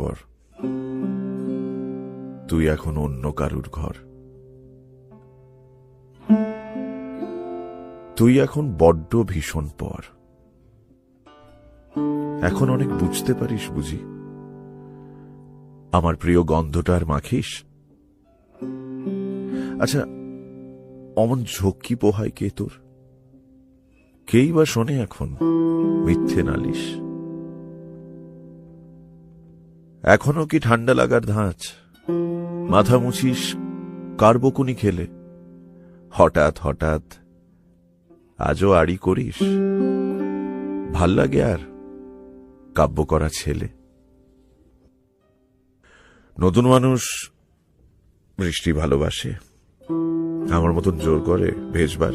পর তুই এখন অন্য কারুর ঘর। তুই এখন বড্ড ভীষণ পর। এখন অনেক বুঝতে পারিস বুঝি? আমার প্রিয় গন্ধটা আর মাখিস? আচ্ছা, অমন ঝক্কি পোহায় কে তোর? কেই বা শোনে এখন মিথ্যে নালিশ? এখনো কি ঠান্ডা লাগার ধাঁচ? মাথা মুছিস কার বকুনি খেলে? হঠাৎ হঠাৎ আজও আড়ি করিস? ভাল লাগে আর কাব্য করা ছেলে? নতুন মানুষ বৃষ্টি ভালোবাসে, আমার মতন জোর করে ভেজবার?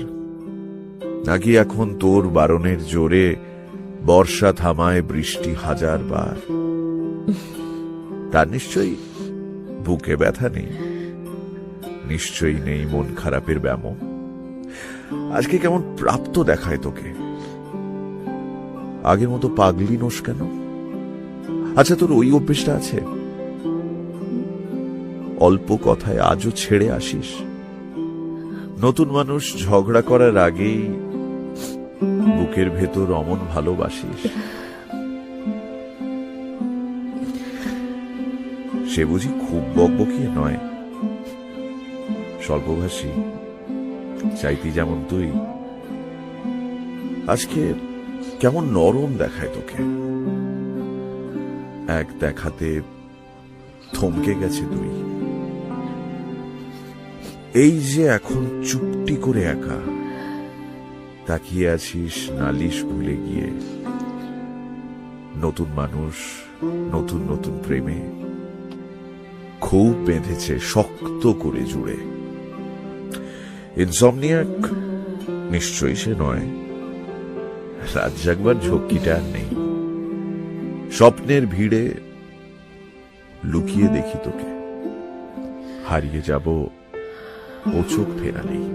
নাকি এখন তোর বারণের জোরে বর্ষা থামায় বৃষ্টি 1000 বার? তার নিশ্চয়ই বুকে ব্যথা নেই, নিশ্চয়ই নেই মন খারাপের ব্যামো। আজকে কেমন প্রাপ্ত দেখায় তোকে? আগের মতো পাগলি নোস কেন? আচ্ছা, তোর ওই অভ্যেসটা আছে? অল্প কথায় আজও ছেড়ে আসিস? নতুন মানুষ ঝগড়া করার আগেই বুকের ভেতর অমন ভালোবাসিস? সে বুঝি খুব বকবকিয়ে নয়, স্বল্পভাষী, চাইতি যেমন তুই। আজকে কেমন নরম দেখায় তোকে। এক দেখাতে থমকে গেছে তুই। এই যে এখন চুপটি করে একা তাকিয়ে আছিস নালিশ ভুলে গিয়ে। নতুন মানুষ, নতুন নতুন প্রেমে খুব বেঁধেছে শক্ত করে জুড়ে। ইনসমনিয়াক নিশ্চয়ই সে নয়, রাত জাগবার ঝক্কিটা আর নেই। স্বপ্নের ভিড়ে লুকিয়ে দেখি তোকে, হারিয়ে যাব ও চোখ ফেরালেই।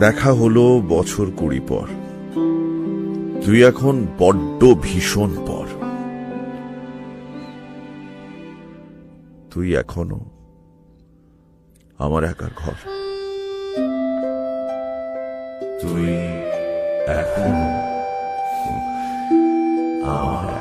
দেখা হলো বছর 20 পর, তুই এখন বড্ড ভীষণ পর। তুই এখনো আমার একার ঘর। তুই এখনো আমার